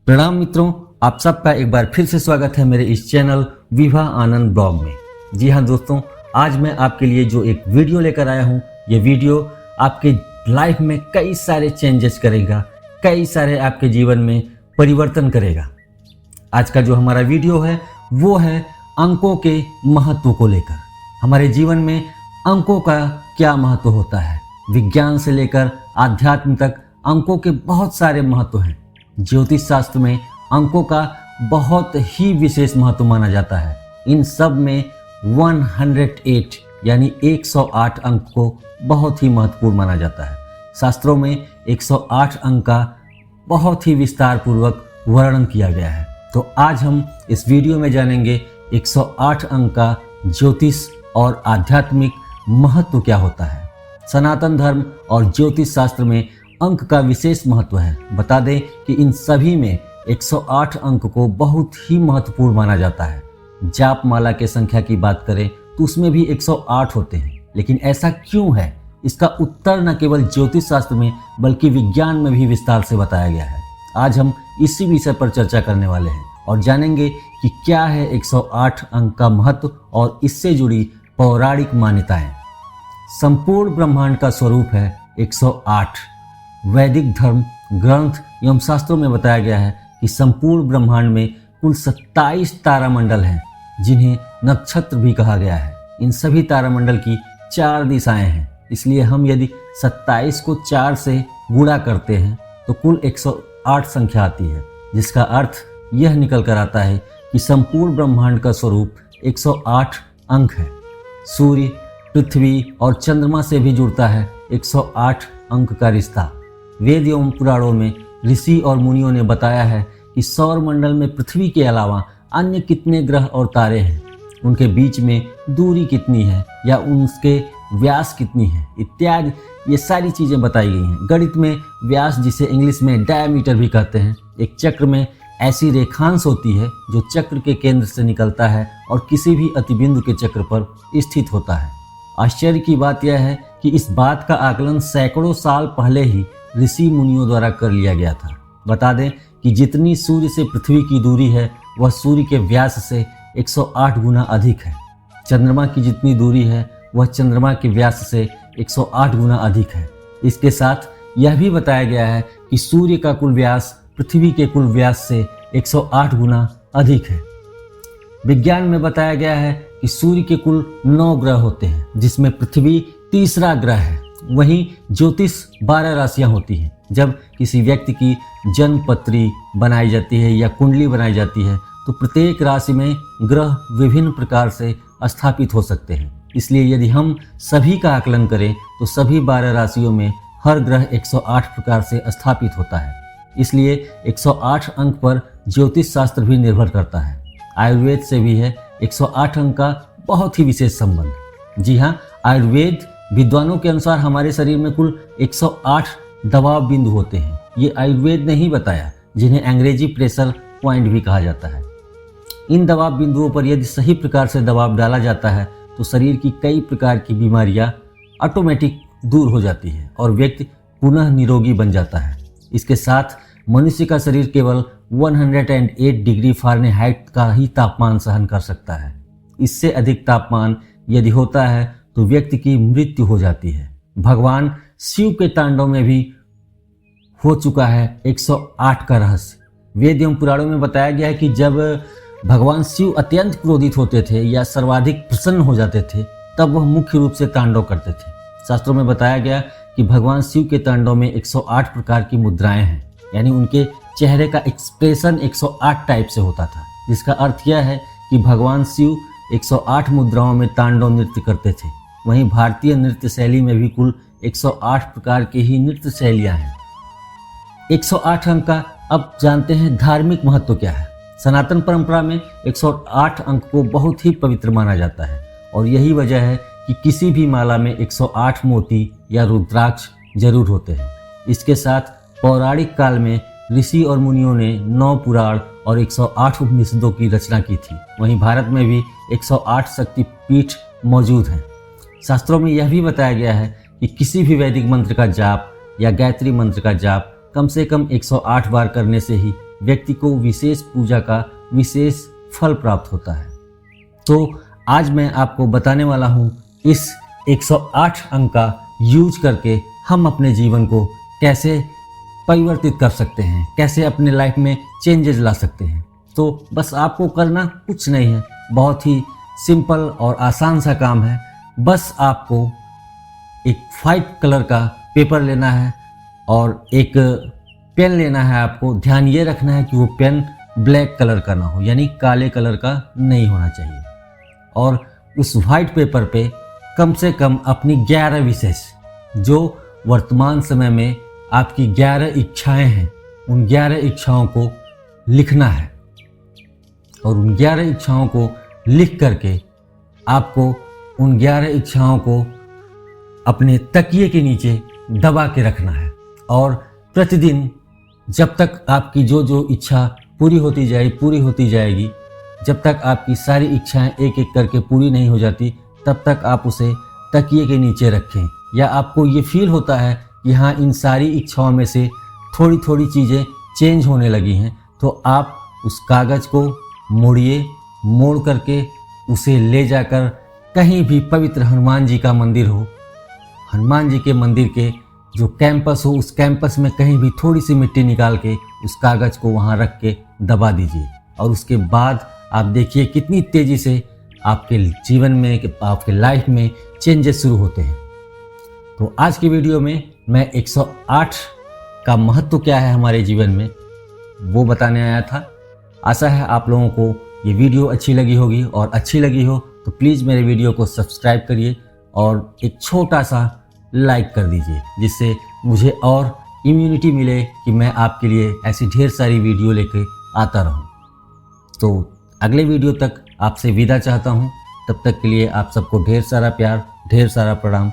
प्रणाम मित्रों, आप सबका एक बार फिर से स्वागत है मेरे इस चैनल विवाह आनंद ब्लॉग में। जी हाँ दोस्तों, आज मैं आपके लिए जो एक वीडियो लेकर आया हूँ, ये वीडियो आपके लाइफ में कई सारे चेंजेस करेगा, कई सारे आपके जीवन में परिवर्तन करेगा। आज का जो हमारा वीडियो है वो है अंकों के महत्व को लेकर। हमारे जीवन में अंकों का क्या महत्व होता है। विज्ञान से लेकर आध्यात्म तक अंकों के बहुत सारे महत्व हैं। ज्योतिष शास्त्र में अंकों का बहुत ही विशेष महत्व माना जाता है। इन सब में 108 यानी 108 अंक को बहुत ही महत्वपूर्ण माना जाता है। शास्त्रों में 108 अंक का बहुत ही विस्तार पूर्वक वर्णन किया गया है। तो आज हम इस वीडियो में जानेंगे 108 अंक का ज्योतिष और आध्यात्मिक महत्व क्या होता है। सनातन धर्म और ज्योतिष शास्त्र में अंक का विशेष महत्व है। बता दें कि इन सभी में 108 अंक को बहुत ही महत्वपूर्ण माना जाता है। जाप माला के संख्या की बात करें तो उसमें भी 108 होते हैं, लेकिन ऐसा क्यों है, इसका उत्तर न केवल ज्योतिष शास्त्र में बल्कि विज्ञान में भी विस्तार से बताया गया है। आज हम इसी विषय पर चर्चा करने वाले हैं और जानेंगे कि क्या है 108 अंक का महत्व और इससे जुड़ी पौराणिक मान्यताएं। संपूर्ण ब्रह्मांड का स्वरूप है 108। वैदिक धर्म ग्रंथ एवं शास्त्रों में बताया गया है कि संपूर्ण ब्रह्मांड में कुल 27 तारामंडल हैं, जिन्हें नक्षत्र भी कहा गया है। इन सभी तारामंडल की 4 दिशाएं हैं, इसलिए हम यदि 27 को 4 से गुणा करते हैं तो कुल 108 संख्या आती है, जिसका अर्थ यह निकल कर आता है कि संपूर्ण ब्रह्मांड का स्वरूप 108 अंक है। सूर्य, पृथ्वी और चंद्रमा से भी जुड़ता है 108 अंक का रिश्ता। वेद एवं पुराणों में ऋषि और मुनियों ने बताया है कि सौर मंडल में पृथ्वी के अलावा अन्य कितने ग्रह और तारे हैं, उनके बीच में दूरी कितनी है या उनके व्यास कितनी है इत्यादि, ये सारी चीज़ें बताई गई हैं। गणित में व्यास, जिसे इंग्लिश में डायमीटर भी कहते हैं, एक चक्र में ऐसी रेखांश होती है जो चक्र के केंद्र से निकलता है और किसी भी अतिबिंदु के चक्र पर स्थित होता है। आश्चर्य की बात यह है कि इस बात का आकलन सैकड़ों साल पहले ही ऋषि मुनियों द्वारा कर लिया गया था। बता दें कि जितनी सूर्य से पृथ्वी की दूरी है वह सूर्य के व्यास से 108 गुना अधिक है। चंद्रमा की जितनी दूरी है वह चंद्रमा के व्यास से 108 गुना अधिक है। इसके साथ यह भी बताया गया है कि सूर्य का कुल व्यास पृथ्वी के कुल व्यास से 108 गुना अधिक है। विज्ञान में बताया गया है कि सूर्य के कुल 9 ग्रह होते हैं, जिसमें पृथ्वी तीसरा ग्रह है। वहीं ज्योतिष 12 राशियां होती हैं। जब किसी व्यक्ति की जन्म पत्री बनाई जाती है या कुंडली बनाई जाती है तो प्रत्येक राशि में ग्रह विभिन्न प्रकार से स्थापित हो सकते हैं। इसलिए यदि हम सभी का आकलन करें तो सभी 12 राशियों में हर ग्रह 108 प्रकार से स्थापित होता है। इसलिए 108 अंक पर ज्योतिष शास्त्र भी निर्भर करता है। आयुर्वेद से भी है 108 अंक का बहुत ही विशेष संबंध। जी हाँ, आयुर्वेद विद्वानों के अनुसार हमारे शरीर में कुल 108 दबाव बिंदु होते हैं। ये आयुर्वेद ने ही बताया, जिन्हें अंग्रेजी प्रेशर पॉइंट भी कहा जाता है। इन दबाव बिंदुओं पर यदि सही प्रकार से दबाव डाला जाता है तो शरीर की कई प्रकार की बीमारियां ऑटोमेटिक दूर हो जाती है और व्यक्ति पुनः निरोगी बन जाता है। इसके साथ मनुष्य का शरीर केवल 108 डिग्री फ़ारेनहाइट का ही तापमान सहन कर सकता है। इससे अधिक तापमान यदि होता है तो व्यक्ति की मृत्यु हो जाती है। भगवान शिव के तांडव में भी हो चुका है 108 का रहस्य। वेद एवं पुराणों में बताया गया है कि जब भगवान शिव अत्यंत क्रोधित होते थे या सर्वाधिक प्रसन्न हो जाते थे तब वह मुख्य रूप से तांडव करते थे। शास्त्रों में बताया गया कि भगवान शिव के तांडव में 108 प्रकार की मुद्राएं हैं, यानी उनके चेहरे का एक्सप्रेशन 108 टाइप से होता था, जिसका अर्थ यह है कि भगवान शिव 108 मुद्राओं में तांडव नृत्य करते थे। वहीं भारतीय नृत्य शैली में भी कुल 108 प्रकार की ही नृत्य शैलियां हैं। 108 अंक का अब जानते हैं धार्मिक महत्व क्या है। सनातन परंपरा में 108 अंक को बहुत ही पवित्र माना जाता है और यही वजह है कि किसी भी माला में 108 मोती या रुद्राक्ष जरूर होते हैं। इसके साथ पौराणिक काल में ऋषि और मुनियों ने 9 पुराण और 108 उपनिषदों की रचना की थी। वहीं भारत में भी 108 शक्तिपीठ मौजूद हैं। शास्त्रों में यह भी बताया गया है कि किसी भी वैदिक मंत्र का जाप या गायत्री मंत्र का जाप कम से कम 108 बार करने से ही व्यक्ति को विशेष पूजा का विशेष फल प्राप्त होता है। तो आज मैं आपको बताने वाला हूँ इस 108 अंक का यूज करके हम अपने जीवन को कैसे परिवर्तित कर सकते हैं, कैसे अपने लाइफ में चेंजेस ला सकते हैं। तो बस आपको करना कुछ नहीं है, बहुत ही सिंपल और आसान सा काम है। बस आपको एक व्हाइट कलर का पेपर लेना है और एक पेन लेना है। आपको ध्यान ये रखना है कि वो पेन ब्लैक कलर का ना हो, यानी काले कलर का नहीं होना चाहिए। और उस व्हाइट पेपर पे कम से कम अपनी 11 विशेष, जो वर्तमान समय में आपकी 11 इच्छाएं हैं, उन 11 इच्छाओं को लिखना है। और उन 11 इच्छाओं को लिख करके आपको उन 11 इच्छाओं को अपने तकिए के नीचे दबा के रखना है। और प्रतिदिन जब तक आपकी जो इच्छा पूरी होती जाएगी, जब तक आपकी सारी इच्छाएं एक एक करके पूरी नहीं हो जाती, तब तक आप उसे तकिए के नीचे रखें। या आपको ये फील होता है कि हाँ, इन सारी इच्छाओं में से थोड़ी थोड़ी चीज़ें चेंज होने लगी हैं, तो आप उस कागज़ को मोड़िए, मोड़ करके उसे ले जाकर कहीं भी पवित्र हनुमान जी का मंदिर हो, हनुमान जी के मंदिर के जो कैंपस हो, उस कैंपस में कहीं भी थोड़ी सी मिट्टी निकाल के उस कागज़ को वहाँ रख के दबा दीजिए। और उसके बाद आप देखिए कितनी तेज़ी से आपके जीवन में, आपके लाइफ में चेंजेस शुरू होते हैं। तो आज की वीडियो में मैं 108 का महत्व क्या है हमारे जीवन में, वो बताने आया था। आशा है आप लोगों को ये वीडियो अच्छी लगी होगी, और अच्छी लगी हो तो प्लीज़ मेरे वीडियो को सब्सक्राइब करिए और एक छोटा सा लाइक कर दीजिए, जिससे मुझे और इम्यूनिटी मिले कि मैं आपके लिए ऐसी ढेर सारी वीडियो लेके आता रहूं। तो अगले वीडियो तक आपसे विदा चाहता हूं। तब तक के लिए आप सबको ढेर सारा प्यार, ढेर सारा प्रणाम।